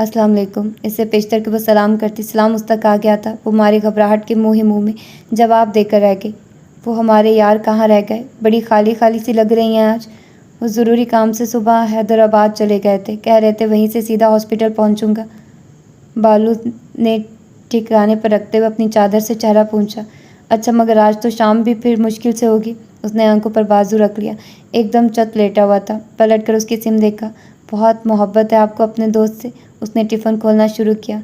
السلام علیکم۔ اس سے پیشتر کے وہ سلام کرتی، سلام اس تک آ گیا تھا۔ وہ ہماری گھبراہٹ کے منہ میں جواب دے کر رہ گئی۔ وہ ہمارے یار کہاں رہ گئے؟ بڑی خالی خالی سی لگ رہی ہیں آج۔ وہ ضروری کام سے صبح حیدرآباد چلے گئے تھے، کہہ رہے تھے وہیں سے سیدھا ہاسپٹل پہنچوں گا۔ بالو نے ٹھکانے پر رکھتے ہوئے اپنی چادر سے چہرہ پوچھا۔ اچھا، مگر آج تو شام بھی پھر مشکل سے ہوگی۔ اس نے آنکھوں پر بازو رکھ لیا، ایک دم چت لیٹا ہوا تھا۔ پلٹ کر اس کی سم دیکھا۔ بہت محبت ہے آپ کو اپنے دوست سے؟ اس نے ٹفن کھولنا شروع کیا۔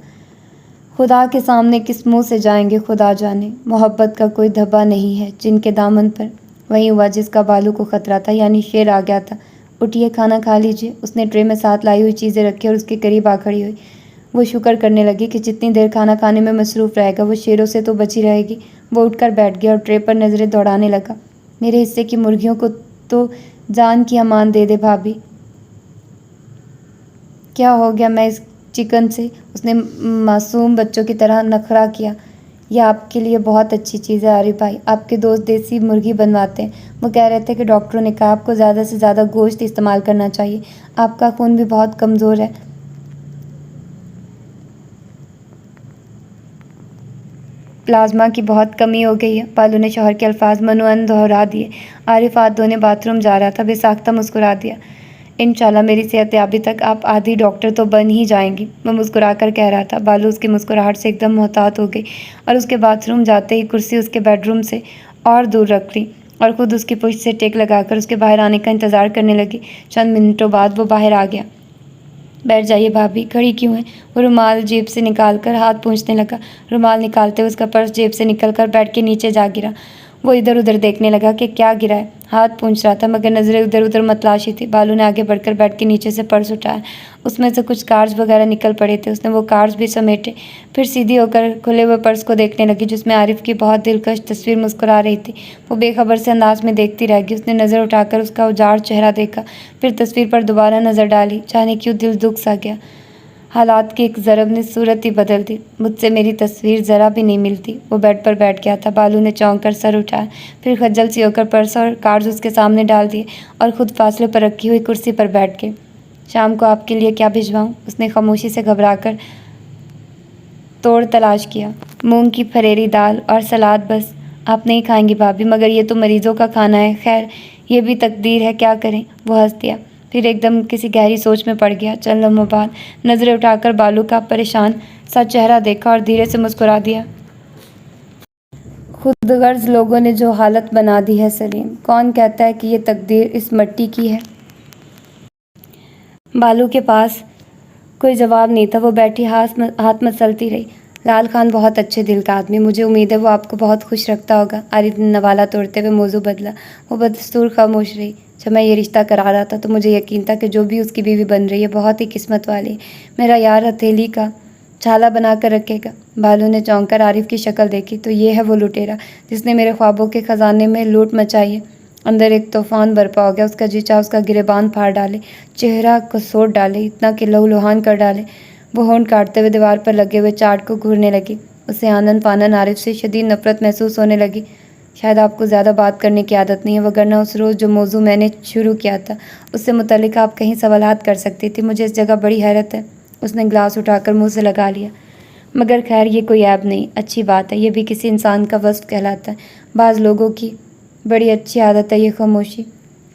خدا کے سامنے کس منہ سے جائیں گے خدا جانے۔ محبت کا کوئی دھبا نہیں ہے جن کے دامن پر۔ وہی ہوا جس کا بالو کو خطرہ تھا، یعنی شیر آ گیا تھا۔ اٹھیے، کھانا کھا لیجیے۔ اس نے ٹرے میں ساتھ لائی ہوئی چیزیں رکھی اور اس کے قریب آ کھڑی ہوئی۔ وہ شکر کرنے لگی کہ جتنی دیر کھانا کھانے میں مصروف رہے گا وہ شیروں سے تو بچی رہے گی۔ وہ اٹھ کر بیٹھ گیا اور ٹرے پر نظریں دوڑانے لگا۔ میرے حصے کی مرغیوں کو تو جان کی امان دے دے بھابھی۔ کیا ہو گیا میں اس چکن سے؟ اس نے معصوم بچوں کی طرح نخرہ کیا۔ یہ آپ کے لیے بہت اچھی چیز ہے عارف بھائی، آپ کے دوست دیسی مرغی بنواتے ہیں۔ وہ کہہ رہے تھے کہ ڈاکٹروں نے کہا آپ کو زیادہ سے زیادہ گوشت استعمال کرنا چاہیے، آپ کا خون بھی بہت کمزور ہے۔ پلازما کی بہت کمی ہو گئی ہے، بالو نے شوہر کے الفاظ منوعن دہرا دیے۔ عارف ہاتھ دھونے باتھ روم جا رہا تھا، بے ساختہ مسکرا دیا۔ انشاءاللہ میری صحت یابی تک آپ آدھی ڈاکٹر تو بن ہی جائیں گی، وہ مسکرا کر کہہ رہا تھا۔ بالو اس کی مسکراہٹ سے ایک دم محتاط ہو گئی اور اس کے باتھ روم جاتے ہی کرسی اس کے بیڈ روم سے اور دور رکھ لی اور خود اس کی پشت سے ٹیک لگا کر اس کے باہر آنے کا انتظار کرنے لگی۔ چند منٹوں بعد وہ باہر آ گیا۔ بیٹھ جائیے بھابھی، کھڑی کیوں ہیں؟ وہ رومال جیب سے نکال کر ہاتھ پوچھنے لگا۔ رومال نکالتے ہوئے اس کا پرس جیب سے نکل کر بیڈ کے نیچے جا گرا۔ وہ ادھر ادھر دیکھنے لگا کہ کیا گرا ہے۔ ہاتھ پوچھ رہا تھا مگر نظریں ادھر ادھر متلاشی تھی۔ بالو نے آگے بڑھ کر بیڈ کے نیچے سے پرس اٹھایا، اس میں سے کچھ کارڈز وغیرہ نکل پڑے تھے۔ اس نے وہ کارڈز بھی سمیٹے، پھر سیدھی ہو کر کھلے ہوئے پرس کو دیکھنے لگی جس میں عارف کی بہت دلکش تصویر مسکرا رہی تھی۔ وہ بے خبر سے انداز میں دیکھتی رہ گئی۔ اس نے نظر اٹھا کر اس کا اجاڑ چہرہ دیکھا، پھر تصویر پر دوبارہ نظر ڈالی۔ جانے کیوں دل دکھ سا گیا۔ حالات کی ایک ضرب نے صورت ہی بدل دی۔ مجھ سے میری تصویر ذرا بھی نہیں ملتی۔ وہ بیڈ پر بیٹھ گیا تھا۔ بالو نے چونک کر سر اٹھایا، پھر خجل سی ہو کر پرس اور کارڈز اس کے سامنے ڈال دیے اور خود فاصلے پر رکھی ہوئی کرسی پر بیٹھ گئے۔ شام کو آپ کے لیے کیا بھجواؤں؟ اس نے خاموشی سے گھبرا کر توڑ تلاش کیا۔ مونگ کی پھریری دال اور سلاد بس۔ آپ نہیں کھائیں گی بھابھی؟ مگر یہ تو مریضوں کا کھانا ہے۔ خیر، یہ بھی تقدیر ہے، کیا کریں؟ وہ ہنس دیا، پھر ایک دم کسی گہری سوچ میں پڑ گیا۔ چند لمحوں بعد نظریں اٹھا کر بالو کا پریشان سا چہرہ دیکھا اور دھیرے سے مسکرا دیا۔ خود غرض لوگوں نے جو حالت بنا دی ہے سلیم، کون کہتا ہے کہ یہ تقدیر اس مٹی کی ہے؟ بالو کے پاس کوئی جواب نہیں تھا۔ وہ بیٹھی ہاتھ مسلتی رہی۔ لال خان بہت اچھے دل کا آدمی، مجھے امید ہے وہ آپ کو بہت خوش رکھتا ہوگا۔ عارف نے نوالا توڑتے ہوئے موضوع بدلا۔ وہ بدستور خاموش رہی۔ جب میں یہ رشتہ کرا رہا تھا تو مجھے یقین تھا کہ جو بھی اس کی بیوی بن رہی ہے بہت ہی قسمت والی ہے۔ میرا یار ہتھیلی کا چھالا بنا کر رکھے گا۔ بالو نے چونک کر عارف کی شکل دیکھی تو یہ ہے وہ لٹیرا جس نے میرے خوابوں کے خزانے میں لوٹ مچائی ہے۔ اندر ایک طوفان برپا ہو گیا۔ اس کا جی چاہا اس کا گریبان پھاڑ ڈالے، چہرہ کسوٹ ڈالے، اتنا کہ لہو لہان کر ڈالے۔ وہ ہونٹ کاٹتے ہوئے دیوار پر لگے ہوئے چارٹ کو گھورنے لگی۔ اسے آنن فانن عارف سے شدید نفرت محسوس ہونے لگی۔ شاید آپ کو زیادہ بات کرنے کی عادت نہیں ہے، وگرنہ اس روز جو موضوع میں نے شروع کیا تھا اس سے متعلق آپ کہیں سوالات کر سکتی تھی۔ مجھے اس جگہ بڑی حیرت ہے۔ اس نے گلاس اٹھا کر منہ سے لگا لیا۔ مگر خیر یہ کوئی عیب نہیں، اچھی بات ہے، یہ بھی کسی انسان کا وصف کہلاتا ہے۔ بعض لوگوں کی بڑی اچھی عادت ہے یہ خاموشی۔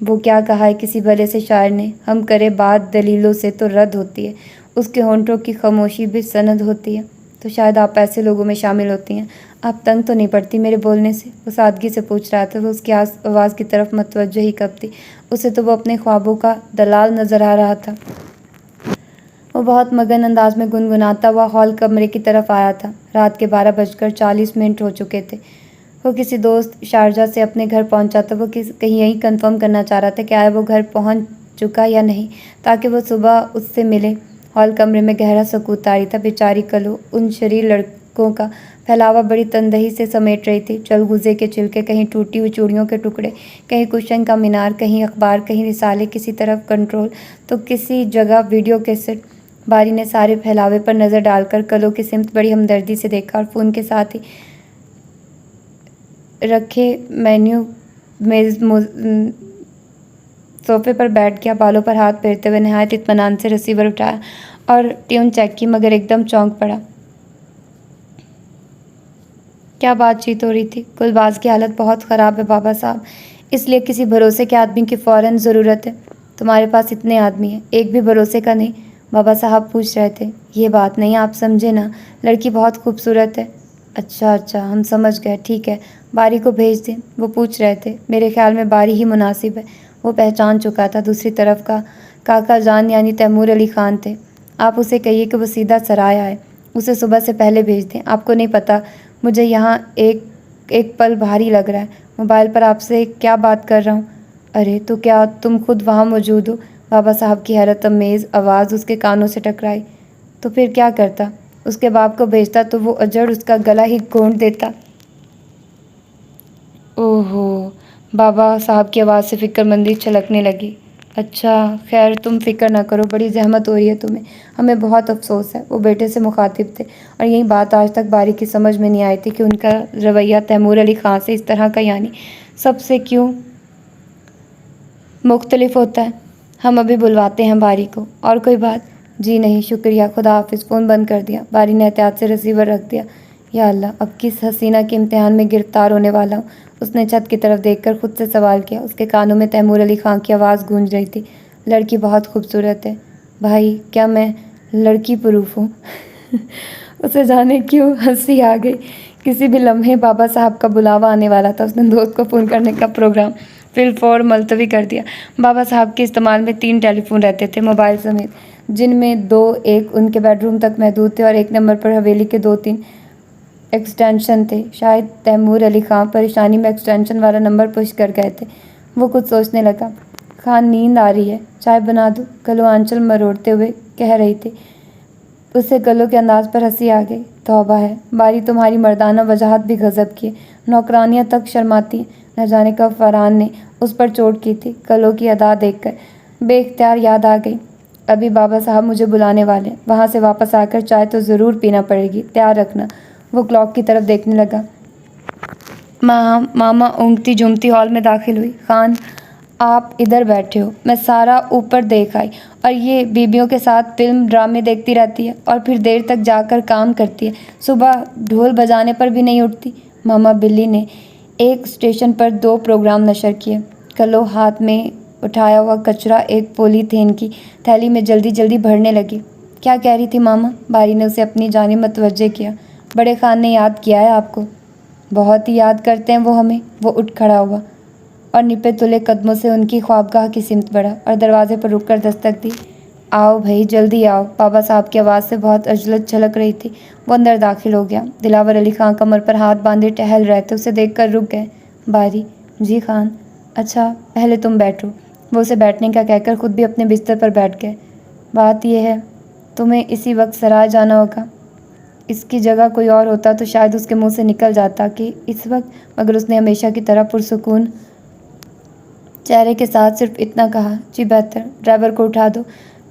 وہ کیا کہا ہے کسی بھلے سے شاعر نے، ہم کرے بات دلیلوں سے تو رد ہوتی ہے، اس کے ہونٹوں کی خاموشی بھی سند ہوتی ہے۔ تو شاید آپ ایسے لوگوں میں شامل ہوتی ہیں۔ آپ تنگ تو نہیں پڑتی میرے بولنے سے؟ وہ سادگی سے پوچھ رہا تھا۔ وہ اس کی آواز کی طرف متوجہ ہی کب تھی، اسے تو وہ اپنے خوابوں کا دلال نظر آ رہا تھا۔ وہ بہت مگن انداز میں گنگناتا ہوا ہال کمرے کی طرف آیا تھا۔ رات کے 12:40 ہو چکے تھے۔ وہ کسی دوست شارجہ سے اپنے گھر پہنچا تھا۔ وہ کہیں یہی کنفرم کرنا چاہ رہا تھا کہ آیا وہ گھر پہنچ چکا یا نہیں، تاکہ وہ صبح اس سے ملے۔ ہال کمرے میں گہرا سکوت طاری تھا۔ بیچاری کلو ان شریر لڑکوں کا پھیلاوا بڑی تندہی سے سمیٹ رہی تھی۔ چلغوزے کے چھلکے، کہیں ٹوٹی ہوئی چوڑیوں کے ٹکڑے، کہیں کشن کا مینار، کہیں اخبار، کہیں رسالے، کسی طرف کنٹرول تو کسی جگہ ویڈیو کیسٹ۔ باری نے سارے پھیلاوے پر نظر ڈال کر کلو کی سمت بڑی ہمدردی سے دیکھا اور فون کے ساتھ ہی رکھے مینیو صوفے پر بیٹھ گیا، بالوں پر ہاتھ پھیرتے ہوئے نہایت اطمینان سے ریسیور اٹھایا اور ٹیون چیک کی، مگر ایک دم چونک پڑا۔ کیا بات چیت ہو رہی تھی؟ گلباز کی حالت بہت خراب ہے بابا صاحب، اس لیے کسی بھروسے کے آدمی کی فوراً ضرورت ہے۔ تمہارے پاس اتنے آدمی ہیں، ایک بھی بھروسے کا نہیں؟ بابا صاحب پوچھ رہے تھے۔ یہ بات نہیں، آپ سمجھے نا، لڑکی بہت خوبصورت ہے۔ اچھا ہم سمجھ گئے، ٹھیک ہے، باری کو بھیج دیں۔ وہ پوچھ رہے تھے، میرے خیال میں باری ہی مناسب ہے، وہ پہچان چکا تھا، دوسری طرف کا کاکا جان یعنی تیمور علی خان تھے۔ آپ اسے کہیے کہ وہ سیدھا سرایا آئے، اسے صبح سے پہلے بھیج دیں۔ آپ کو نہیں پتہ مجھے یہاں ایک پل بھاری لگ رہا ہے، موبائل پر آپ سے کیا بات کر رہا ہوں۔ ارے تو کیا تم خود وہاں موجود ہو؟ بابا صاحب کی حیرت امیز آواز اس کے کانوں سے ٹکرائی۔ تو پھر کیا کرتا؟ اس کے باپ کو بھیجتا تو وہ اجڑ اس کا گلا ہی گھونٹ دیتا۔ اوہو، بابا صاحب کی آواز سے فکر مندی چھلکنے لگی۔ اچھا خیر، تم فکر نہ کرو، بڑی زحمت ہو رہی ہے تمہیں، ہمیں بہت افسوس ہے۔ وہ بیٹے سے مخاطب تھے، اور یہی بات آج تک باری کی سمجھ میں نہیں آئی تھی کہ ان کا رویہ تیمور علی خان سے اس طرح کا یعنی سب سے کیوں مختلف ہوتا ہے۔ ہم ابھی بلواتے ہیں باری کو۔ اور کوئی بات؟ جی نہیں، شکریہ، خدا حافظ۔ فون بند کر دیا۔ باری نے احتیاط سے ریسیور رکھ دیا۔ یا اللہ، اب کس حسینہ کے امتحان میں گرفتار ہونے والا ہوں؟ اس نے چھت کی طرف دیکھ کر خود سے سوال کیا۔ اس کے کانوں میں تیمور علی خان کی آواز گونج رہی تھی۔ لڑکی بہت خوبصورت ہے بھائی، کیا میں لڑکی پروف ہوں؟ اسے جانے کیوں ہنسی آ گئی۔ کسی بھی لمحے بابا صاحب کا بلاوا آنے والا تھا۔ اس نے دوست کو فون کرنے کا پروگرام فی الفور ملتوی کر دیا۔ بابا صاحب کے استعمال میں 3 ٹیلی فون رہتے تھے، موبائل سمیت، جن میں 2 ایک ان کے بیڈ روم تک محدود تھے اور ایک نمبر پر حویلی کے 2-3 ایکسٹینشن تھے۔ شاید تیمور علی خان پریشانی میں ایکسٹینشن والا نمبر پش کر گئے تھے۔ وہ کچھ سوچنے لگا۔ خان، نیند آ رہی ہے، چائے بنا دوں؟ کلو آنچل مروڑتے ہوئے کہہ رہی تھی۔ اسے کلو کے انداز پر ہنسی آ گئی۔ توبہ ہے باری، تمہاری مردانہ وجاہت بھی غضب کی ہے، نوکرانیاں تک شرماتی ہیں۔ نہ جانے کب فرحان نے اس پر چوٹ کی تھی۔ کلو کی ادا دیکھ کر بے اختیار یاد آ گئی، ابھی بابا صاحب مجھے بلانے والے ہیں، وہاں سے واپس آ کر چائے تو ضرور پینا پڑے گی، تیار رکھنا۔ وہ کلاک کی طرف دیکھنے لگا۔ ماما اونگتی جھومتی ہال میں داخل ہوئی۔ خان، آپ ادھر بیٹھے ہو، میں سارا اوپر دیکھ آئی، اور یہ بیبیوں کے ساتھ فلم ڈرامے دیکھتی رہتی ہے اور پھر دیر تک جا کر کام کرتی ہے، صبح ڈھول بجانے پر بھی نہیں اٹھتی۔ ماما بلی نے ایک اسٹیشن پر 2 پروگرام نشر کیے۔ کلو ہاتھ میں اٹھایا ہوا کچرا ایک پولی تھین کی تھیلی میں جلدی جلدی بھرنے لگی۔ کیا کہہ رہی تھی ماما؟ باری نے اسے اپنی جانب متوجہ کیا۔ بڑے خان نے یاد کیا ہے آپ کو؟ بہت ہی یاد کرتے ہیں وہ ہمیں۔ وہ اٹھ کھڑا ہوا اور نپے تلے قدموں سے ان کی خوابگاہ کی سمت بڑھا اور دروازے پر رک کر دستک دی۔ آؤ بھائی، جلدی آؤ۔ بابا صاحب کی آواز سے بہت عجلت چھلک رہی تھی۔ وہ اندر داخل ہو گیا۔ دلاور علی خان کمر پر ہاتھ باندھے ٹہل رہے تھے، اسے دیکھ کر رک گئے۔ باری، جی خان؟ اچھا پہلے تم بیٹھو۔ وہ اسے بیٹھنے کا کہہ کر خود بھی اپنے بستر پر بیٹھ گئے۔ بات یہ ہے، تمہیں اسی وقت سرائے جانا ہوگا۔ اس کی جگہ کوئی اور ہوتا تو شاید اس کے منہ سے نکل جاتا کہ اس وقت، مگر اس نے ہمیشہ کی طرح پرسکون چہرے کے ساتھ صرف اتنا کہا، جی بہتر۔ ڈرائیور کو اٹھا دو،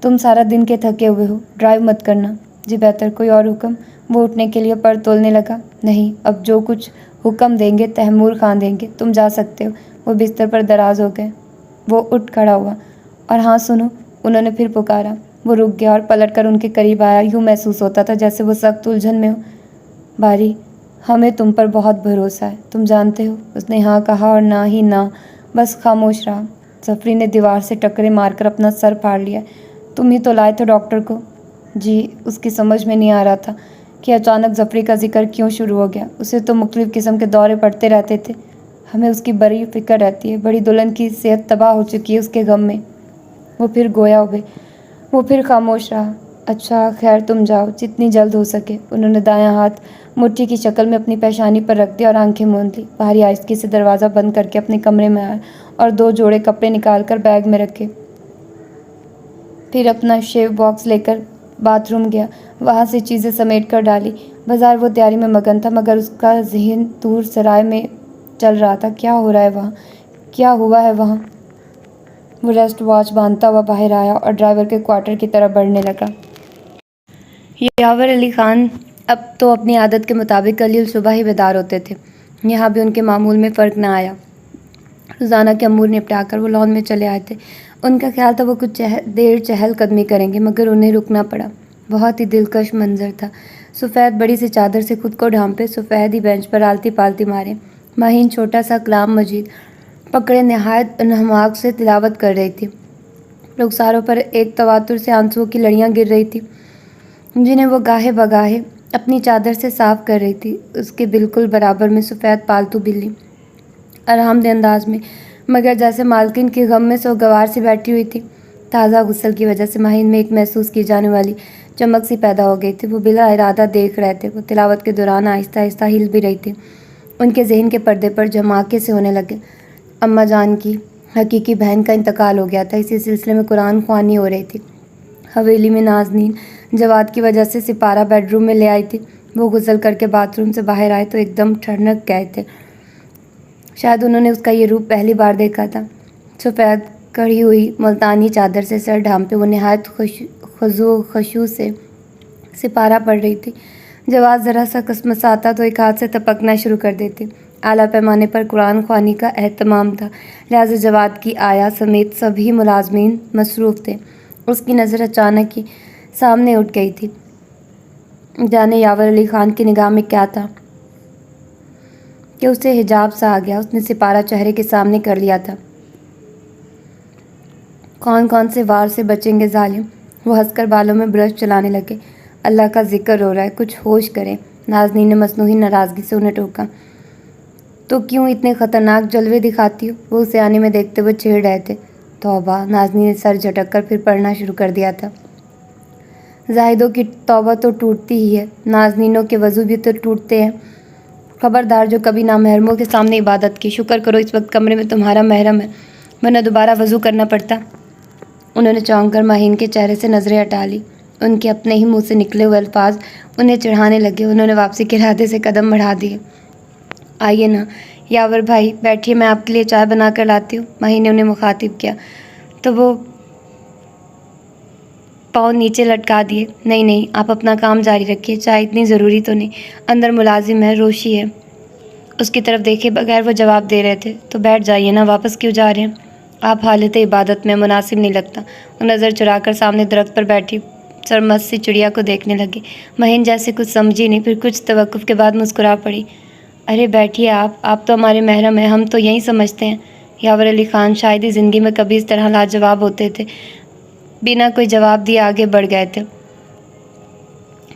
تم سارا دن کے تھکے ہوئے ہو، ڈرائیو مت کرنا۔ جی بہتر، کوئی اور حکم؟ وہ اٹھنے کے لیے پر تولنے لگا۔ نہیں، اب جو کچھ حکم دیں گے تیمور خان دیں گے، تم جا سکتے ہو۔ وہ بستر پر دراز ہو گئے۔ وہ اٹھ کھڑا ہوا۔ اور ہاں سنو، انہوں نے پھر پکارا۔ وہ رک گیا اور پلٹ کر ان کے قریب آیا۔ یوں محسوس ہوتا تھا جیسے وہ سخت الجھن میں ہو۔ باری، ہمیں تم پر بہت بھروسہ ہے، تم جانتے ہو۔ اس نے ہاں کہا اور نہ ہی نہ، بس خاموش رہا۔ ظفری نے دیوار سے ٹکرے مار کر اپنا سر پھاڑ لیا۔ تم ہی تو لائے تھے ڈاکٹر کو؟ جی۔ اس کی سمجھ میں نہیں آ رہا تھا کہ اچانک ظفری کا ذکر کیوں شروع ہو گیا۔ اسے تو مختلف قسم کے دورے پڑتے رہتے تھے، ہمیں اس کی بڑی فکر رہتی ہے۔ بڑی دلہن کی صحت تباہ ہو چکی ہے اس کے غم میں۔ وہ پھر گویا ہوئے۔ وہ پھر خاموش رہا۔ اچھا خیر، تم جاؤ جتنی جلد ہو سکے۔ انہوں نے دایاں ہاتھ مٹھی کی شکل میں اپنی پیشانی پر رکھ دیا اور آنکھیں موند لی۔ باری آہستگی سے دروازہ بند کر کے اپنے کمرے میں آیا اور 2 جوڑے کپڑے نکال کر بیگ میں رکھے۔ پھر اپنا شیو باکس لے کر باتھ روم گیا، وہاں سے چیزیں سمیٹ کر ڈالی۔ بازار وہ تیاری میں مگن تھا، مگر اس کا ذہن دور سرائے میں چل رہا تھا۔ کیا ہو رہا ہے وہاں؟ کیا ہوا ہے وہاں؟ وہ ریسٹ واچ باندھتا ہوا باہر آیا اور ڈرائیور کے کوارٹر کی طرف بڑھنے لگا۔ یاور علی خان اب تو اپنی عادت کے مطابق قلیل صبح ہی بیدار ہوتے تھے۔ یہاں بھی ان کے معمول میں فرق نہ آیا۔ روزانہ کے امور نپٹا کر وہ لان میں چلے آئے تھے۔ ان کا خیال تھا وہ کچھ دیر چہل قدمی کریں گے، مگر انہیں رکنا پڑا۔ بہت ہی دلکش منظر تھا۔ سفید بڑی سی چادر سے خود کو ڈھانپے، سفید ہی بینچ پر آلتی پالتی مارے مہین چھوٹا سا کلام مجید پکڑے نہایت انہماک سے تلاوت کر رہی تھی۔ رخساروں پر ایک تواتر سے آنسوؤں کی لڑیاں گر رہی تھی، جنہیں وہ گاہے بگاہے اپنی چادر سے صاف کر رہی تھی۔ اس کے بالکل برابر میں سفید پالتو بلی آرام دہ انداز میں، مگر جیسے مالکن کے غم میں سوگوار سی بیٹھی ہوئی تھی۔ تازہ غسل کی وجہ سے مہین میں ایک محسوس کی جانے والی چمک سی پیدا ہو گئی تھی۔ وہ بلا ارادہ دیکھ رہے تھے۔ وہ تلاوت کے دوران آہستہ آہستہ ہل بھی رہی تھی۔ ان کے ذہن کے پردے پر جھماکے سے ہونے لگے۔ اماں جان کی حقیقی بہن کا انتقال ہو گیا تھا، اسی سلسلے میں قرآن خوانی ہو رہی تھی۔ حویلی میں نازنین جواد کی وجہ سے سپارہ بیڈ روم میں لے آئی تھی۔ وہ غسل کر کے باتھ روم سے باہر آئے تو ایک دم ٹھنڈک گئے تھے۔ شاید انہوں نے اس کا یہ روپ پہلی بار دیکھا تھا۔ سفید کڑھی ہوئی ملتانی چادر سے سر ڈھانپے وہ نہایت خضوع و خشوع سے سپارہ پڑھ رہی تھی۔ جواد ذرا سا کسمساتا تو ایک ہاتھ سے ٹپکنا شروع کر دیتی۔ اعلیٰ پیمانے پر قرآن خوانی کا اہتمام تھا، لہٰذا جواد کی آیا سمیت سبھی ملازمین مصروف تھے۔ اس کی نظر اچانک ہی سامنے اٹھ گئی تھی۔ جانے یاور علی خان کی نگاہ میں کیا تھا کہ اسے حجاب سا آ گیا۔ اس نے سپارہ چہرے کے سامنے کر لیا تھا۔ کون کون سے وار سے بچیں گے ظالم؟ وہ ہنس کر بالوں میں برش چلانے لگے۔ اللہ کا ذکر ہو رہا ہے، کچھ ہوش کریں۔ نازنین نے مصنوعی ناراضگی سے انہیں ٹوکا۔ تو کیوں اتنے خطرناک جلوے دکھاتی ہو؟ وہ اسے آنے میں دیکھتے ہوئے چھیڑ رہے تھے۔ توبہ! نازنین نے سر جھٹک کر پھر پڑھنا شروع کر دیا تھا۔ زاہدوں کی توبہ تو ٹوٹتی ہی ہے، نازنینوں کے وضو بھی تو ٹوٹتے ہیں۔ خبردار جو کبھی نامحرموں کے سامنے عبادت کی، شکر کرو اس وقت کمرے میں تمہارا محرم ہے، ورنہ دوبارہ وضو کرنا پڑتا۔ انہوں نے چونک کر مہین کے چہرے سے نظریں ہٹا لی۔ ان کے اپنے ہی منہ سے نکلے ہوئے الفاظ انہیں چڑھانے لگے۔ انہوں نے واپسی کے ارادے سے قدم بڑھا دیے۔ آئیے نا یاور بھائی، بیٹھیے، میں آپ کے لیے چائے بنا کر لاتی ہوں۔ مہین نے انہیں مخاطب کیا تو وہ پاؤں نیچے لٹکا دیے۔ نہیں نہیں، آپ اپنا کام جاری رکھیے، چائے اتنی ضروری تو نہیں، اندر ملازم ہے، روشی ہے۔ اس کی طرف دیکھے بغیر وہ جواب دے رہے تھے۔ تو بیٹھ جائیے نا، واپس کیوں جا رہے ہیں؟ آپ حالت عبادت میں، مناسب نہیں لگتا۔ وہ نظر چرا کر سامنے درخت پر بیٹھی سرمست سی چڑیا کو دیکھنے لگی۔ مہین جیسے کچھ سمجھی نہیں، پھر کچھ توقف کے بعد مسکرا پڑی۔ ارے بیٹھیے آپ تو ہمارے محرم ہیں، ہم تو یہی سمجھتے ہیں۔ یاور علی خان شاید ہی زندگی میں کبھی اس طرح لاجواب ہوتے تھے۔ بنا کوئی جواب دیے آگے بڑھ گئے تھے۔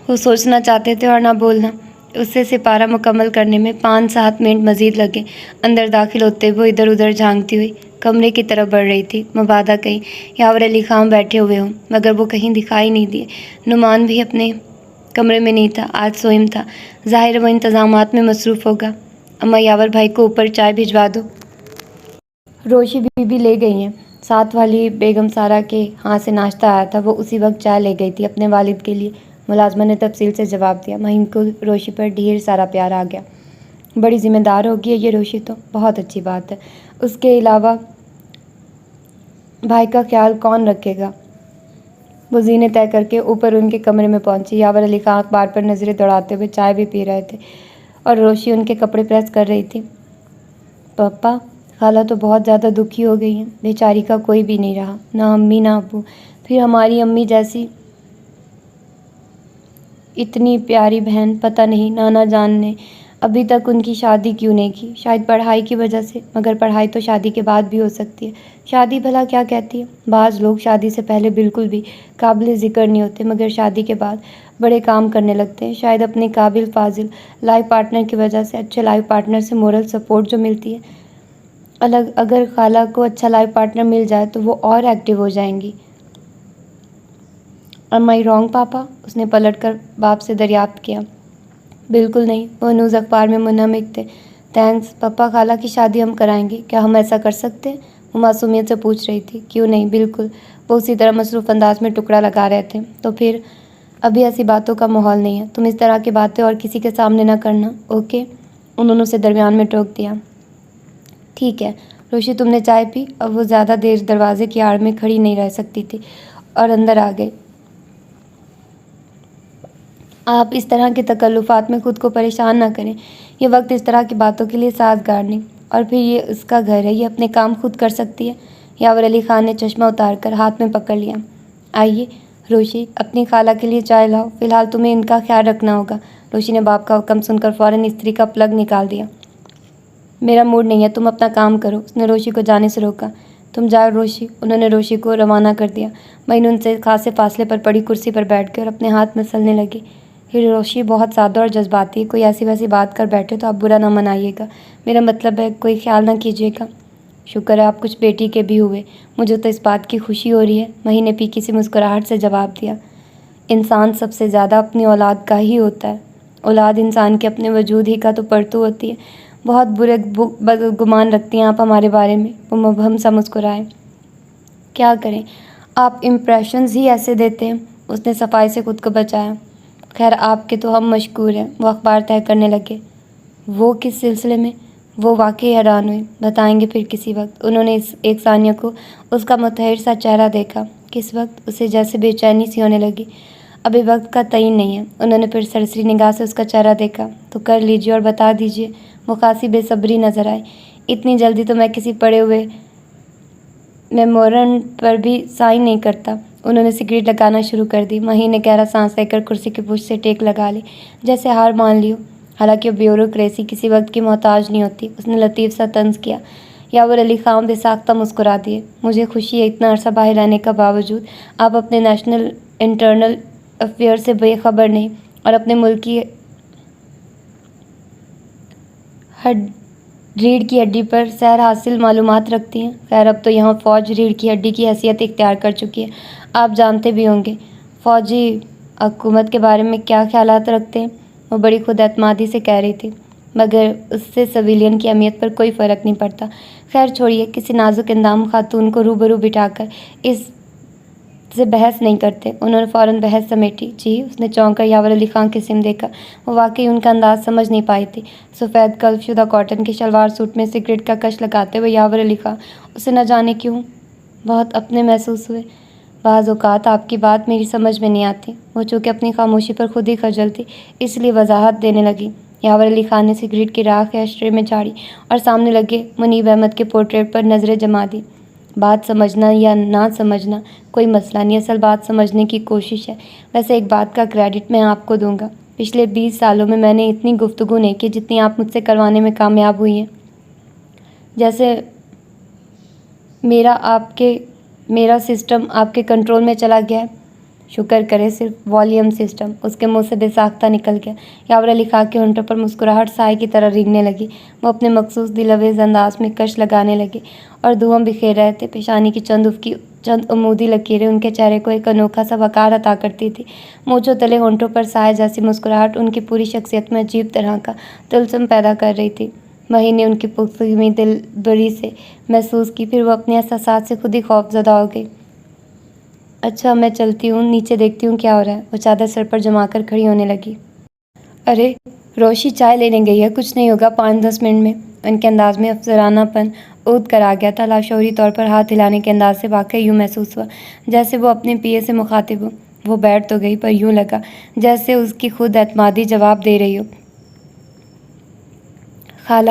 وہ سوچنا چاہتے تھے اور نہ بولنا۔ اسے سپارہ مکمل کرنے میں 5-7 منٹ مزید لگے۔ اندر داخل ہوتے وہ ادھر ادھر جھانکتی ہوئی کمرے کی طرف بڑھ رہی تھی، مبادا کہیں یاور علی خان بیٹھے ہوئے ہوں، مگر وہ کہیں دکھائی نہیں دیے۔ نعمان بھی اپنے کمرے میں نہیں تھا، آج سوئم تھا، ظاہر وہ انتظامات میں مصروف ہوگا۔ اماں یاور بھائی کو اوپر چائے بھجوا دو۔ روشی بی بی لے گئی ہیں۔ ساتھ والی بیگم سارا کے ہاں سے ناشتہ آیا تھا، وہ اسی وقت چائے لے گئی تھی اپنے والد کے لیے۔ ملازمہ نے تفصیل سے جواب دیا۔ مہین کو روشی پر ڈھیر سارا پیار آ گیا۔ بڑی ذمہ دار ہوگی ہے یہ روشی، تو بہت اچھی بات ہے۔ اس کے علاوہ بھائی کا خیال کون رکھے گا؟ وہ زینے طے کر کے اوپر ان کے کمرے میں پہنچی۔ یاور علی خان اخبار پر نظریں دوڑاتے ہوئے چائے بھی پی رہے تھے اور روشی ان کے کپڑے پریس کر رہی تھی۔ پپا، خالہ تو بہت زیادہ دکھی ہو گئی ہیں، بیچاری کا کوئی بھی نہیں رہا، نہ امی نہ ابو، پھر ہماری امی جیسی اتنی پیاری بہن، پتہ نہیں نانا جان نے ابھی تک ان کی شادی کیوں نہیں کی؟ شاید پڑھائی کی وجہ سے، مگر پڑھائی تو شادی کے بعد بھی ہو سکتی ہے۔ شادی بھلا کیا کہتی ہے؟ بعض لوگ شادی سے پہلے بالکل بھی قابل ذکر نہیں ہوتے، مگر شادی کے بعد بڑے کام کرنے لگتے ہیں۔ شاید اپنے قابل فاضل لائف پارٹنر کی وجہ سے، اچھے لائف پارٹنر سے مورل سپورٹ جو ملتی ہے، اگر خالہ کو اچھا لائف پارٹنر مل جائے تو وہ اور ایکٹیو ہو جائیں گی۔ Am I wrong پاپا؟ اس نے پلٹ کر باپ سے دریافت کیا۔ بالکل نہیں، وہ ہنوز اخبار میں منہمک تھے۔ تھینکس پپا، خالہ کی شادی ہم کرائیں گے، کیا ہم ایسا کر سکتے ہیں؟ وہ معصومیت سے پوچھ رہی تھی۔ کیوں نہیں، بالکل۔ وہ اسی طرح مصروف انداز میں ٹکڑا لگا رہے تھے۔ تو پھر ابھی ایسی باتوں کا ماحول نہیں ہے، تم اس طرح کی باتیں اور کسی کے سامنے نہ کرنا، اوکے؟ انہوں نے اسے درمیان میں ٹوک دیا۔ ٹھیک ہے۔ روشی تم نے چائے پی؟ اب وہ زیادہ دیر دروازے کی آڑ میں کھڑی نہیں رہ سکتی تھی اور اندر آ گئی۔ آپ اس طرح کے تکلفات میں خود کو پریشان نہ کریں، یہ وقت اس طرح کی باتوں کے لیے سازگار نہیں۔ اور پھر یہ اس کا گھر ہے، یہ اپنے کام خود کر سکتی ہے۔ یاور علی خان نے چشمہ اتار کر ہاتھ میں پکڑ لیا۔ آئیے روشی، اپنی خالہ کے لیے چائے لاؤ، فی الحال تمہیں ان کا خیال رکھنا ہوگا۔ روشی نے باپ کا حکم سن کر فوراً استری کا پلگ نکال دیا۔ میرا موڈ نہیں ہے، تم اپنا کام کرو، اس نے روشی کو جانے سے روکا۔ تم جاؤ روشی، انہوں نے روشی کو روانہ کر دیا۔ مہین ان سے خاصے فاصلے پر پڑی کرسی پر بیٹھ گئے اور اپنے ہاتھ مسلنے لگی۔ یہ روشی بہت سادہ اور جذباتی ہے، کوئی ایسی ویسی بات کر بیٹھے تو آپ برا نہ منائیے گا، میرا مطلب ہے کوئی خیال نہ کیجیے گا۔ شکر ہے آپ کچھ بیٹی کے بھی ہوئے، مجھے تو اس بات کی خوشی ہو رہی ہے، مہین نے پھیکی سی مسکراہٹ سے جواب دیا۔ انسان سب سے زیادہ اپنی اولاد کا ہی ہوتا ہے، اولاد انسان کے اپنے وجود ہی کا تو پرتو ہوتی ہے۔ بہت برے گمان رکھتی ہیں آپ ہمارے بارے میں، وہ مبہم سا مسکرائے۔ کیا کریں، آپ امپریشنز ہی ایسے دیتے ہیں، اس نے صفائی سے خود کو بچایا۔ خیر آپ کے تو ہم مشکور ہیں، وہ اخبار طے کرنے لگے۔ وہ کس سلسلے میں؟ وہ واقعی حیران ہوئی۔ بتائیں گے پھر کسی وقت۔ انہوں نے اس ایک ثانیہ کو اس کا متحر سا چہرہ دیکھا۔ کس وقت؟ اسے جیسے بے چینی سی ہونے لگی۔ ابھی وقت کا تعین نہیں ہے۔ انہوں نے پھر سرسری نگاہ سے اس کا چہرہ دیکھا۔ تو کر لیجیے اور بتا دیجیے۔ وہ خاصی بے صبری نظر آئی۔ اتنی جلدی تو میں کسی پڑے ہوئے میمورنڈم پر بھی سائن نہیں کرتا۔ انہوں نے سگریٹ لگانا شروع کر دی۔ مہین نے گہرا سانس لے کر کرسی کی پشت سے ٹیک لگا لی، جیسے ہار مان لی ہو۔ حالانکہ بیوروکریسی کسی وقت کی محتاج نہیں ہوتی، اس نے لطیف سا طنز کیا۔ یاور علی خان بے ساختہ مسکرا دیے۔ مجھے خوشی ہے اتنا عرصہ باہر رہنے کا باوجود آپ اپنے نیشنل انٹرنل افیئر سے بے خبر نہیں اور اپنے ملک کی ریڑھ کی ہڈی پر سیر حاصل معلومات رکھتی ہیں۔ خیر اب تو یہاں فوج ریڑھ کی ہڈی کی حیثیت اختیار کر چکی ہے، آپ جانتے بھی ہوں گے۔ فوجی حکومت کے بارے میں کیا خیالات رکھتے ہیں؟ وہ بڑی خود اعتمادی سے کہہ رہی تھی، مگر اس سے سویلین کی اہمیت پر کوئی فرق نہیں پڑتا۔ خیر چھوڑیے، کسی نازک اندام خاتون کو روبرو بٹھا کر اس سے بحث نہیں کرتے۔ انہوں نے فوراً بحث سمیٹی۔ جی، اس نے چونک کر یاور علی خان کی سمت دیکھا۔ وہ واقعی ان کا انداز سمجھ نہیں پائی تھی۔ سفید کلف شدہ کاٹن کے شلوار سوٹ میں سگریٹ کا کش لگاتے ہوئے یاور علی خان اسے نہ جانے کیوں بہت اپنے محسوس ہوئے۔ بعض اوقات آپ کی بات میری سمجھ میں نہیں آتی۔ وہ چونکہ اپنی خاموشی پر خود ہی خجل تھی، اس لیے وضاحت دینے لگی۔ یاور علی خان نے سگریٹ کی راکھ ایش ٹرے میں جھاڑی اور سامنے لگے منیب احمد کے پورٹریٹ پر نظریں جما دی۔ بات سمجھنا یا نہ سمجھنا کوئی مسئلہ نہیں، اصل بات سمجھنے کی کوشش ہے۔ ویسے ایک بات کا کریڈٹ میں آپ کو دوں گا، پچھلے 20 سالوں میں نے اتنی گفتگو نہیں کی جتنی آپ مجھ سے کروانے میں کامیاب ہوئی ہیں۔ جیسے میرا سسٹم آپ کے کنٹرول میں چلا گیا ہے۔ شکر کرے صرف والیوم سسٹم، اس کے منہ سے بے ساختہ نکل گیا۔ یاور علی خان کے ہونٹوں پر مسکراہٹ سائے کی طرح ریگنے لگی۔ وہ اپنے مخصوص دلآویز انداز میں کش لگانے لگے اور دھواں بکھیر رہے تھے۔ پیشانی کی چند عمودی لکیریں ان کے چہرے کو ایک انوکھا سا وقار عطا کرتی تھی۔ مونچھوں تلے ہونٹوں پر سائے جیسی مسکراہٹ ان کی پوری شخصیت میں عجیب طرح کا طلسم پیدا کر رہی تھی۔ مہین نے ان کی پختگی دل بری سے محسوس کی، پھر وہ اپنے احساسات سے خود ہی خوف زدہ ہو گئی۔ اچھا میں چلتی ہوں، نیچے دیکھتی ہوں کیا ہو رہا ہے۔ وہ چادر سر پر جما کر کھڑی ہونے لگی۔ ارے روشی چائے لینے گئی ہے، کچھ نہیں ہوگا 5-10 منٹ میں۔ ان کے انداز میں افسرانہ پن اود کر آ گیا تھا۔ لاشعوری طور پر ہاتھ ہلانے کے انداز سے واقعی یوں محسوس ہوا جیسے وہ اپنے پیے سے مخاطب ہو۔ وہ بیٹھ تو گئی پر یوں لگا جیسے اس کی خود اعتمادی جواب دے رہی ہو۔ خالہ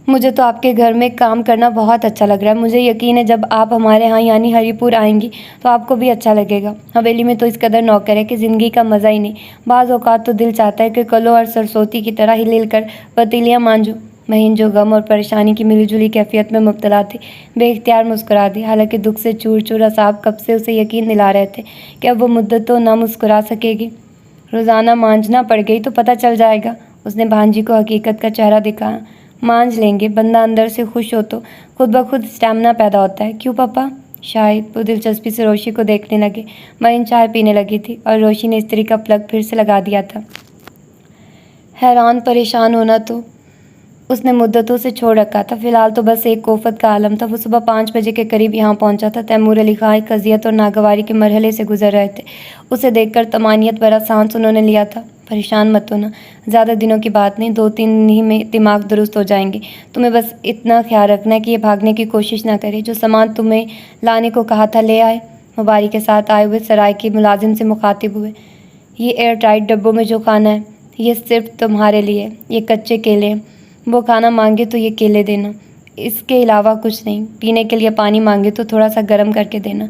مجھے تو آپ کے گھر میں کام کرنا بہت اچھا لگ رہا ہے۔ مجھے یقین ہے جب آپ ہمارے ہاں یعنی ہری پور آئیں گی تو آپ کو بھی اچھا لگے گا۔ حویلی میں تو اس قدر نوکر ہے کہ زندگی کا مزہ ہی نہیں۔ بعض اوقات تو دل چاہتا ہے کہ کلو اور سرسوتی کی طرح ہل ہل کر پتیلیاں مانجوں۔ مہین جو غم اور پریشانی کی ملی جلی کیفیت میں مبتلا تھی، بے اختیار مسکرا دی، حالانکہ دکھ سے چور چور اعصاب کب سے اسے یقین دلا رہے تھے کہ اب وہ مدتوں نہ مسکرا سکے گی۔ روزانہ مانجنا پڑ گئی تو پتہ چل جائے گا، اس نے بھانجی کو حقیقت کا چہرہ دکھایا۔ مانج لیں گے، بندہ اندر سے خوش ہو تو خود بخود اسٹیمنا پیدا ہوتا ہے، کیوں پاپا؟ شاید۔ وہ دلچسپی سے روشی کو دیکھنے لگے۔ مہین چائے پینے لگی تھی اور روشی نے استری کا پلگ پھر سے لگا دیا تھا۔ حیران پریشان ہونا تو اس نے مدتوں سے چھوڑ رکھا تھا، فی الحال تو بس ایک کوفت کا عالم تھا۔ وہ صبح 5 بجے کے قریب یہاں پہنچا تھا۔ تیمور علی خان ایک اذیت اور ناگواری کے مرحلے سے گزر رہے تھے۔ اسے دیکھ کر طمانینت بھرا سانس انہوں نے لیا تھا۔ پریشان مت ہونا، زیادہ دنوں کی بات نہیں، 2-3 دن ہی میں دماغ درست ہو جائیں گے۔ تمہیں بس اتنا خیال رکھنا ہے کہ یہ بھاگنے کی کوشش نہ کرے۔ جو سامان تمہیں لانے کو کہا تھا لے آئے؟ وہ باری کے ساتھ آئے ہوئے سرائے کے ملازم سے مخاطب ہوئے۔ یہ ایئر ٹائٹ ڈبوں میں جو کھانا ہے یہ صرف تمہارے لیے، یہ کچے کیلے ہیں، وہ کھانا مانگے تو یہ کیلے دینا، اس کے علاوہ کچھ نہیں۔ پینے کے لیے پانی مانگے تو تھوڑا سا گرم کر کے دینا،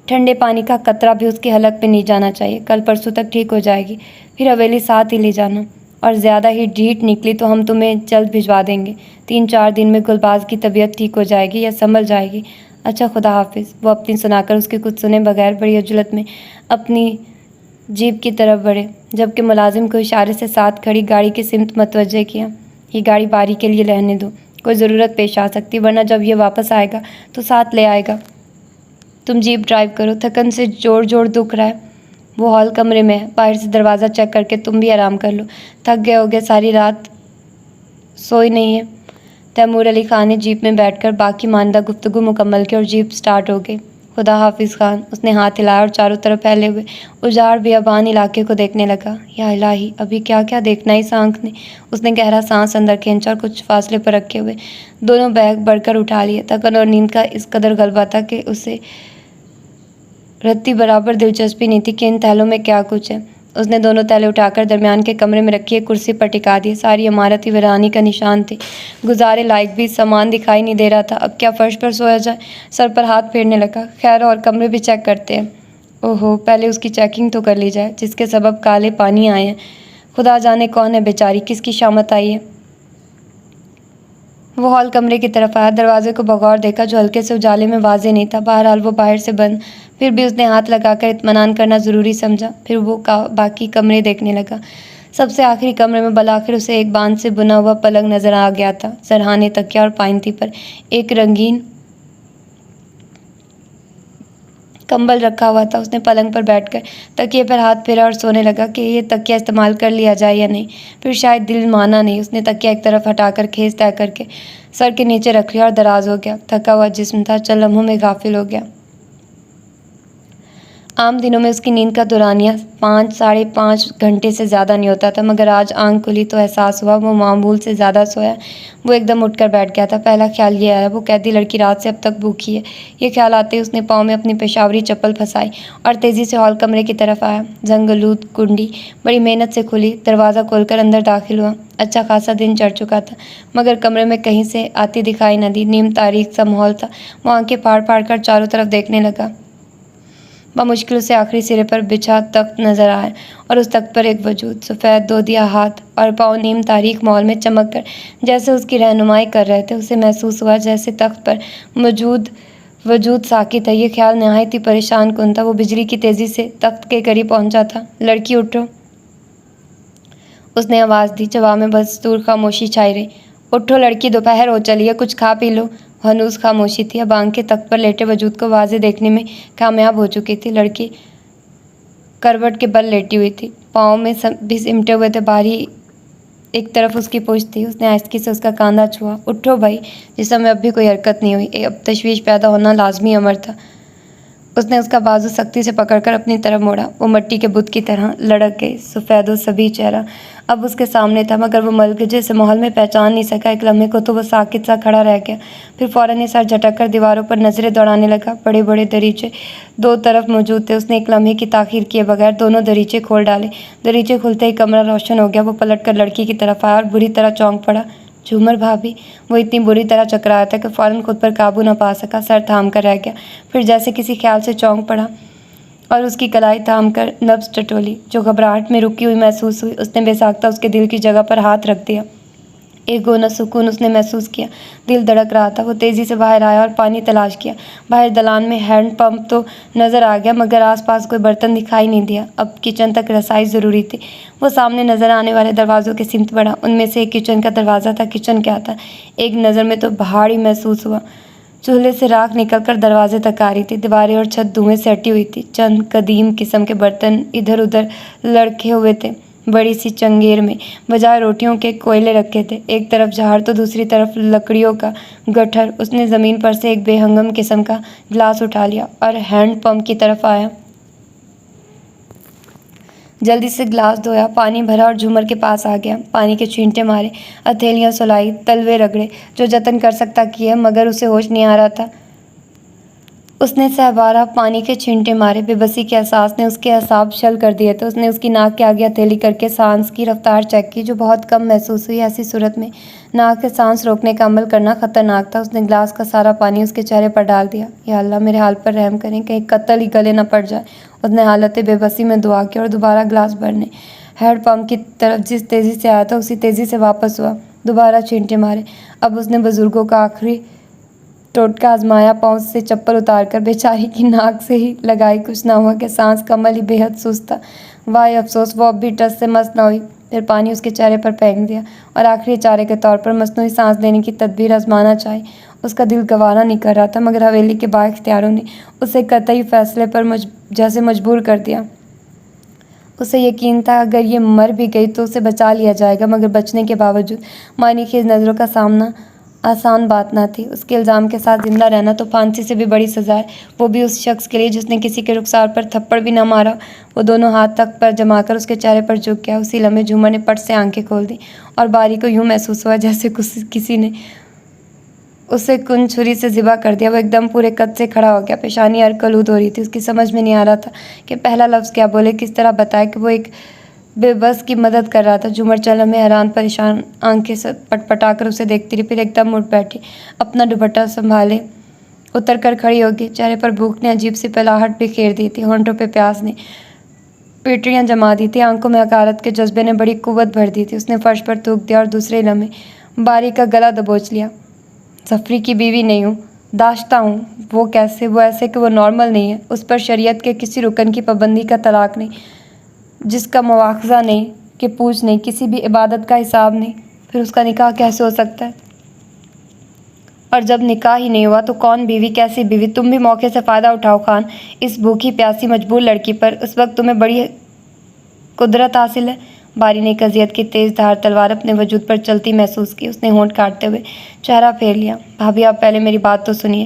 ٹھنڈے پانی کا قطرہ بھی اس کے حلق پہ نہیں جانا چاہیے، کل پرسوں تک ٹھیک ہو جائے گی۔ پھر حویلی ساتھ ہی لے جانا، اور زیادہ ہی ڈھیٹ نکلی تو ہم تمہیں جلد بھجوا دیں گے۔ 3-4 دن میں گلباز کی طبیعت ٹھیک ہو جائے گی یا سنبھل جائے گی۔ اچھا، خدا حافظ۔ وہ اپنی سنا کر اس کے کچھ سنے بغیر بڑی عجلت میں اپنی جیپ کی طرف بڑھے، جبکہ ملازم کو اشارے سے ساتھ کھڑی گاڑی کی سمت متوجہ کیا۔ یہ گاڑی باری کے لیے رہنے دو، کوئی ضرورت پیش آ سکتی، ورنہ جب یہ واپس آئے گا تو ساتھ لے آئے گا۔ تم جیپ ڈرائیو کرو، تھکن سے جوڑ دکھ رہا ہے۔ وہ ہال کمرے میں ہے، باہر سے دروازہ چیک کر کے تم بھی آرام کر لو، تھک گئے ہوگے، ساری رات سوئی نہیں ہے۔ تیمور علی خان نے جیپ میں بیٹھ کر باقی ماندہ گفتگو مکمل کی اور جیپ سٹارٹ ہو گئی۔ خدا حافظ خان، اس نے ہاتھ ہلایا اور چاروں طرف پھیلے ہوئے اجاڑ بیابان علاقے کو دیکھنے لگا۔ یا الہی، ابھی کیا کیا دیکھنا اس آنکھ نے۔ اس نے گہرا سانس اندر کھینچا اور کچھ فاصلے پر رکھے ہوئے دونوں بیگ بڑھ کر اٹھا لیے۔ تھکن اور نیند کا اس قدر غلبہ تھا کہ اسے رتی برابر دلچسپی نہیں تھی کہ ان تھیلوں میں کیا کچھ ہے۔ اس نے دونوں تھیلے اٹھا کر درمیان کے کمرے میں رکھی ایک کرسی پر ٹکا دیے۔ ساری عمارت ہی ویرانی کا نشان تھی، گزارے لائق بھی سامان دکھائی نہیں دے رہا تھا۔ اب کیا فرش پر سویا جائے؟ سر پر ہاتھ پھیرنے لگا۔ خیر، اور کمرے بھی چیک کرتے ہیں۔ اوہو، پہلے اس کی چیکنگ تو کر لی جائے، جس کے سبب کالے پانی آئے ہیں۔ خدا جانے کون ہے بیچاری، کس کی شامت آئی ہے۔ وہ ہال کمرے کی طرف آیا، دروازے کو بغور دیکھا جو ہلکے سے اجالے میں واضح نہیں تھا، بہرحال وہ باہر سے بند، پھر بھی اس نے ہاتھ لگا کر اطمینان کرنا ضروری سمجھا۔ پھر وہ باقی کمرے دیکھنے لگا۔ سب سے آخری کمرے میں بالآخر اسے ایک باندھ سے بنا ہوا پلنگ نظر آ گیا تھا۔ سرہانے، تکیا اور پائنتی پر ایک رنگین کمبل رکھا ہوا تھا۔ اس نے پلنگ پر بیٹھ کر تکیے پر ہاتھ پھیرا اور سونے لگا کہ یہ تکیہ استعمال کر لیا جائے یا نہیں، پھر شاید دل مانا نہیں۔ اس نے تکیہ ایک طرف ہٹا کر کھیس طے کر کے سر کے نیچے رکھ لیا اور دراز ہو گیا۔ تھکا ہوا جسم تھا، چند لمحوں میں غافل ہو گیا۔ عام دنوں میں اس کی نیند کا دورانیہ 5-5.5 گھنٹے سے زیادہ نہیں ہوتا تھا، مگر آج آنکھ کھلی تو احساس ہوا وہ معمول سے زیادہ سویا۔ وہ ایک دم اٹھ کر بیٹھ گیا تھا۔ پہلا خیال یہ آیا، وہ قیدی لڑکی رات سے اب تک بھوکی ہے۔ یہ خیال آتے ہی اس نے پاؤں میں اپنی پیشاوری چپل پھنسائی اور تیزی سے ہال کمرے کی طرف آیا۔ زنگلود کنڈی بڑی محنت سے کھلی، دروازہ کھول کر اندر داخل ہوا۔ اچھا خاصا دن چڑھ چکا تھا، مگر کمرے میں کہیں سے آتی دکھائی نہ دی۔ نیم تاریک سا ماحول تھا۔ وہ آنکھیں پھاڑ پھاڑ کر چاروں طرف دیکھنے لگا۔ بمشکل اسے آخری سرے پر بچھا تخت نظر آیا، اور اس تخت پر ایک وجود، سفید دودیا ہاتھ اور پاؤں نیم تاریک ماحول میں چمک کر جیسے اس کی رہنمائی کر رہے تھے۔ اسے محسوس ہوا جیسے تخت پر موجود وجود ساکت ہے۔ یہ خیال نہایت ہی پریشان کن تھا۔ وہ بجلی کی تیزی سے تخت کے قریب پہنچا تھا۔ لڑکی اٹھو، اس نے آواز دی۔ جواب میں بدستور خاموشی چھائی رہی۔ اٹھو لڑکی، دوپہر ہو چلی ہے، کچھ کھا پی لو۔ ہنوز خاموشی تھی۔ اب آنکھیں تخت پر لیٹے وجود کو واضح دیکھنے میں کامیاب ہو چکی تھی۔ لڑکی کروٹ کے بل لیٹی ہوئی تھی، پاؤں میں بھی سمٹے ہوئے تھے، باہری ایک طرف اس کی پشت تھی۔ اس نے آہستگی سے اس کا کاندھا چھوا۔ اٹھو بھائی۔ جسم میں اب بھی کوئی حرکت نہیں ہوئی۔ اب تشویش پیدا ہونا لازمی امر تھا۔ اس نے اس کا بازو سختی سے پکڑ کر اپنی طرف موڑا۔ وہ مٹی کے بت کی طرح لڑک گئی۔ سفید و سبھی چہرہ اب اس کے سامنے تھا، مگر وہ ملگجے سے ماحول میں پہچان نہیں سکا۔ ایک لمحے کو تو وہ ساکت سا کھڑا رہ گیا، پھر فوراً یہ سر جھٹک کر دیواروں پر نظریں دوڑانے لگا۔ بڑے بڑے دریچے دو طرف موجود تھے۔ اس نے ایک لمحے کی تاخیر کیے بغیر دونوں دریچے کھول ڈالے۔ دریچے کھلتے ہی کمرہ روشن ہو گیا۔ وہ پلٹ کر لڑکی کی طرف آیا اور بری طرح چونک پڑا۔ جھومر بھابھی! وہ اتنی بری طرح چکرایا تھا کہ فوراً خود پر قابو نہ پا سکا، سر تھام کر رہ گیا، پھر جیسے کسی خیال سے چونک پڑا اور اس کی کلائی تھام کر نبض ٹٹولی، جو گھبراہٹ میں رکی ہوئی محسوس ہوئی۔ اس نے بے ساختہ اس کے دل کی جگہ پر ہاتھ رکھ دیا۔ ایک گونا سکون اس نے محسوس کیا۔ دل دھڑک رہا تھا۔ وہ تیزی سے باہر آیا اور پانی تلاش کیا۔ باہر دلان میں ہینڈ پمپ تو نظر آ گیا، مگر آس پاس کوئی برتن دکھائی نہیں دیا۔ اب کچن تک رسائی ضروری تھی۔ وہ سامنے نظر آنے والے دروازوں کی سمت بڑھا۔ ان میں سے ایک کچن کا دروازہ تھا۔ کچن کیا تھا؟ ایک نظر میں تو پہاڑ ہی محسوس ہوا۔ چولہے سے راکھ نکل کر دروازے تک آ رہی تھی۔ دیواریں اور چھت دھوئیں سے ہٹی ہوئی تھی۔ چند قدیم قسم کے برتن ادھر ادھر لڑکھے ہوئے تھے۔ بڑی سی چنگیر میں بجائے روٹیوں کے کوئلے رکھے تھے، ایک طرف جھاڑ تو دوسری طرف لکڑیوں کا گٹھر۔ اس نے زمین پر سے ایک بے ہنگم قسم کا گلاس اٹھا لیا اور ہینڈ پمپ کی طرف آیا۔ جلدی سے گلاس دھویا، پانی بھرا اور جھومر کے پاس آ گیا۔ پانی کے چھینٹے مارے، ہتھیلیاں سلائی، تلوے رگڑے، جو جتن کر سکتا کیے، مگر اسے ہوش نہیں آ رہا تھا اس نے سہبارہ پانی کے چھینٹے مارے۔ بے بسی کے احساس نے اس کے اعصاب شل کر دیے تھے۔ اس نے اس کی ناک کے آگے ہتھیلی کر کے سانس کی رفتار چیک کی، جو بہت کم محسوس ہوئی۔ ایسی صورت میں ناک سے سانس روکنے کا عمل کرنا خطرناک تھا۔ اس نے گلاس کا سارا پانی اس کے چہرے پر ڈال دیا۔ یا اللہ، میرے حال پر رحم کریں، کہیں قتل ہی گلے نہ پڑ جائے۔ اس نے حالت بے بسی میں دعا کی اور دوبارہ گلاس بھرنے ہینڈ پمپ کی طرف جس تیزی سے آیا تھا اسی تیزی سے واپس ہوا۔ دوبارہ چھینٹے مارے۔ اب اس نے بزرگوں کا آخری ٹوٹکا آزمایا۔ پاؤں سے چپل اتار کر بیچاری کی ناک سے ہی لگائی۔ کچھ نہ ہوا کہ سانس کا عمل ہی بے حد سست تھا۔ وائے افسوس، وہ اب بھی ٹس سے مس نہ ہوئی۔ پھر پانی اس کے چہرے پر پھینک دیا اور آخری چارے کے طور پر مصنوعی سانس لینے کی تدبیر آزمانا چاہی۔ اس کا دل گوارا نہیں کر رہا تھا، مگر حویلی کے با اختیاروں نے اسے قطعی فیصلے پر جیسے مجبور کر دیا۔ اسے یقین تھا اگر یہ مر بھی گئی تو اسے بچا لیا جائے گا، مگر بچنے کے باوجود معنی خیز نظروں کا سامنا آسان بات نہ تھی۔ اس کے الزام کے ساتھ زندہ رہنا تو پھانسی سے بھی بڑی سزا ہے، وہ بھی اس شخص کے لیے جس نے کسی کے رخسار پر تھپڑ بھی نہ مارا۔ وہ دونوں ہاتھ تخت پر جما کر اس کے چہرے پر جھک گیا۔ اسی لمحے جھومر نے پٹ سے آنکھیں کھول دیں اور باری کو یوں محسوس ہوا جیسے کسی نے اسے کن چھری سے ذبح کر دیا۔ وہ ایک دم پورے قد سے کھڑا ہو گیا، پیشانی ارکلود ہو رہی تھی۔ اس کی سمجھ میں نہیں آ رہا تھا کہ پہلا لفظ کیا بولے، کس طرح بتائے کہ وہ ایک بے بس کی مدد کر رہا تھا۔ جھومر چند لمحے حیران پریشان آنکھیں پٹ پٹا کر اسے دیکھتی رہی، پھر ایک دم اٹھ بیٹھی، اپنا دوپٹہ سنبھالے اتر کر کھڑی ہو گئی۔ چہرے پر بھوک نے عجیب سی پلاہٹ بکھیر دی تھی، ہونٹوں پہ پیاس نے پیٹریاں جما دی تھی، آنکھوں میں حقارت کے جذبے نے بڑی قوت بھر دی تھی۔ اس نے فرش پر تھوک دیا اور دوسرے لمحے باری کا گلا دبوچ لیا۔ ظفری کی بیوی نہیں ہوں، داشتہ ہوں۔ وہ کیسے؟ وہ ایسے کہ وہ نارمل نہیں ہے۔ اس پر شریعت کے کسی رکن کی پابندی کا طلاق نہیں، جس کا مواخذہ نہیں، کہ پوچھ نہیں، کسی بھی عبادت کا حساب نہیں۔ پھر اس کا نکاح کیسے ہو سکتا ہے؟ اور جب نکاح ہی نہیں ہوا تو کون بیوی؟ کیسی بیوی؟ تم بھی موقع سے فائدہ اٹھاؤ خان، اس بھوکی پیاسی مجبور لڑکی پر اس وقت تمہیں بڑی قدرت حاصل ہے۔ باری نے ایک اذیت کی تیز دھار تلوار اپنے وجود پر چلتی محسوس کی۔ اس نے ہونٹ کاٹتے ہوئے چہرہ پھیر لیا۔ بھابھی، آپ پہلے میری بات تو سنیے۔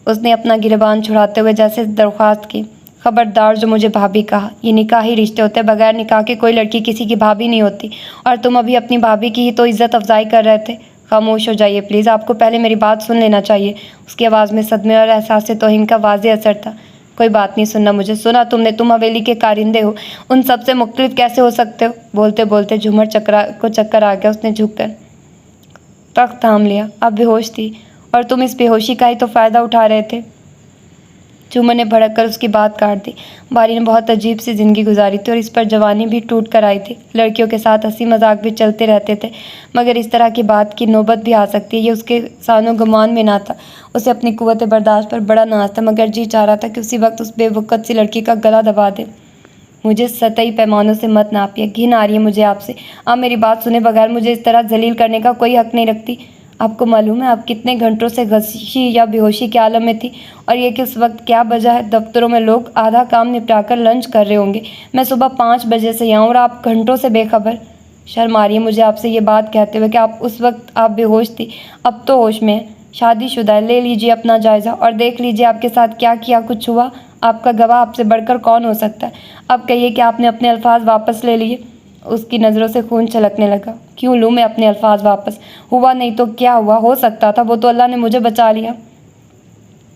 اس نے اپنا گریبان چھڑاتے ہوئے جیسے درخواست کی۔ خبردار جو مجھے بھابھی کہا، یہ نکاحی رشتے ہوتے، بغیر نکاح کے کوئی لڑکی کسی کی بھابھی نہیں ہوتی، اور تم ابھی اپنی بھابھی کی ہی تو عزت افزائی کر رہے تھے۔ خاموش ہو جائیے پلیز، آپ کو پہلے میری بات سن لینا چاہیے۔ اس کی آواز میں صدمے اور احساس توہین کا واضح اثر تھا۔ کوئی بات نہیں سننا مجھے، سنا تم نے، تم حویلی کے کارندے ہو، ان سب سے مختلف کیسے ہو سکتے ہو؟ بولتے بولتے جھومر کو چکر آ گیا۔ اس نے جھک کر تخت تھام لیا۔ اب بے ہوش تھی اور تم اس بے ہوشی کا ہی تو فائدہ اٹھا رہے تھے۔ جھومر نے بھڑک کر اس کی بات کاٹ دی۔ باری نے بہت عجیب سی زندگی گزاری تھی اور اس پر جوانی بھی ٹوٹ کر آئی تھی۔ لڑکیوں کے ساتھ ہنسی مذاق بھی چلتے رہتے تھے، مگر اس طرح کی بات کی نوبت بھی آ سکتی ہے، یہ اس کے سان و گمان میں نہ تھا۔ اسے اپنی قوت برداشت پر بڑا ناز تھا، مگر جی چاہ رہا تھا کہ اسی وقت اس بے وقت سی لڑکی کا گلا دبا دے۔ مجھے سطحی پیمانوں سے مت ناپیے، گھن آ رہی ہے مجھے آپ سے۔ آپ میری بات سنے بغیر مجھے اس طرح ذلیل کرنے کا کوئی حق نہیں رکھتی۔ آپ کو معلوم ہے آپ کتنے گھنٹوں سے غشی یا بے ہوشی کے عالم میں تھی، اور یہ کہ اس وقت کیا بجہ ہے؟ دفتروں میں لوگ آدھا کام نپٹا کر لنچ کر رہے ہوں گے، میں صبح 5 بجے سے یہاں اور آپ گھنٹوں سے بے خبر۔ شرم آ رہی ہے مجھے آپ سے یہ بات کہتے ہوئے کہ اس وقت آپ بے ہوش تھی، اب تو ہوش میں ہیں، شادی شدہ ہے، لے لیجیے اپنا جائزہ اور دیکھ لیجیے آپ کے ساتھ کیا کیا کچھ ہوا۔ آپ کا گواہ آپ سے بڑھ کر کون ہو سکتا ہے؟ اب کہیے کہ آپ نے اپنے الفاظ واپس لے لیے۔ اس کی نظروں سے خون چھلکنے لگا۔ کیوں لوں میں اپنے الفاظ واپس؟ ہوا نہیں تو کیا ہوا؟ ہو سکتا تھا، وہ تو اللہ نے مجھے بچا لیا۔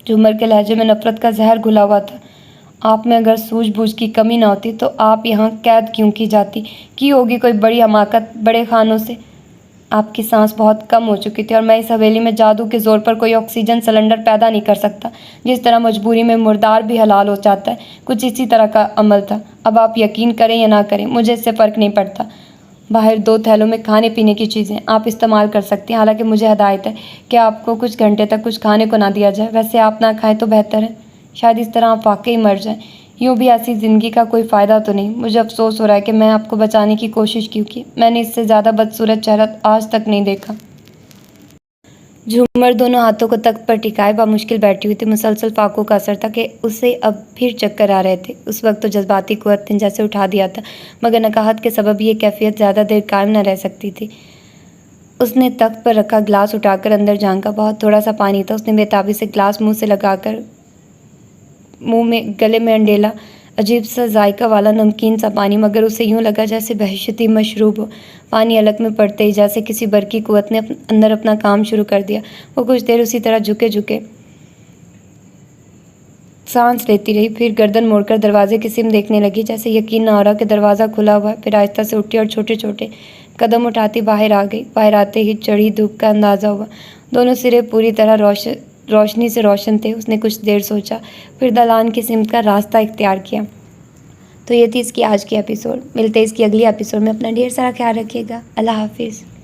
جھومر کے لہجے میں نفرت کا زہر گھلا ہوا تھا۔ آپ میں اگر سوجھ بوجھ کی کمی نہ ہوتی تو آپ یہاں قید کیوں کی جاتی؟ کی ہوگی کوئی بڑی حماقت بڑے خانوں سے؟ آپ کی سانس بہت کم ہو چکی تھی اور میں اس حویلی میں جادو کے زور پر کوئی آکسیجن سلنڈر پیدا نہیں کر سکتا، جس طرح مجبوری میں مردار بھی حلال ہو جاتا ہے، کچھ اسی طرح کا عمل تھا۔ اب آپ یقین کریں یا نہ کریں، مجھے اس سے فرق نہیں پڑتا۔ باہر 2 تھیلوں میں کھانے پینے کی چیزیں آپ استعمال کر سکتی ہیں، حالانکہ مجھے ہدایت ہے کہ آپ کو کچھ گھنٹے تک کچھ کھانے کو نہ دیا جائے۔ ویسے آپ نہ کھائیں تو بہتر ہے، شاید اس طرح آپ واقعی مر جائیں۔ یوں بھی ایسی زندگی کا کوئی فائدہ تو نہیں۔ مجھے افسوس ہو رہا ہے کہ میں آپ کو بچانے کی کوشش کیوں کی، میں نے اس سے زیادہ بدصورت چہرہ آج تک نہیں دیکھا۔ جھومر دونوں ہاتھوں کو تخت پر ٹکائے بامشکل بیٹھی ہوئی تھی۔ مسلسل فاقوں کا اثر تھا کہ اسے اب پھر چکر آ رہے تھے۔ اس وقت تو جذباتی قوت نے جیسے اٹھا دیا تھا، مگر نقاہت کے سبب یہ کیفیت زیادہ دیر قائم نہ رہ سکتی تھی۔ اس نے تخت پر رکھا گلاس اٹھا کر اندر جھانکا، بہت تھوڑا سا پانی تھا۔ اس نے بے تابی سے گلاس منہ سے لگا کر گلے میں انڈیلا، عجیب سا ذائقہ والا نمکین سا پانی، مگر اسے یوں لگا جیسے بہشتی مشروب ہو۔ پانی حلق میں پڑتے ہی جیسے کسی برقی قوت نے اندر اپنا کام شروع کر دیا۔ وہ کچھ دیر اسی طرح جھکے سانس لیتی رہی، پھر گردن موڑ کر دروازے کی سمت دیکھنے لگی، جیسے یقین نہ ہو رہا کہ دروازہ کھلا ہوا ہے۔ پھر آہستہ سے اٹھی اور چھوٹے چھوٹے قدم اٹھاتی باہر آ گئی۔ باہر آتے ہی چڑھی دھوپ کا اندازہ ہوا، دونوں سرے پوری طرح روشنی سے روشن تھے۔ اس نے کچھ دیر سوچا، پھر دالان کی سمت کا راستہ اختیار کیا۔ تو یہ تھی اس کی آج کی ایپیسوڈ۔ ملتے اس کی اگلی ایپیسوڈ میں۔ اپنا ڈھیر سارا خیال رکھیے گا۔ اللہ حافظ۔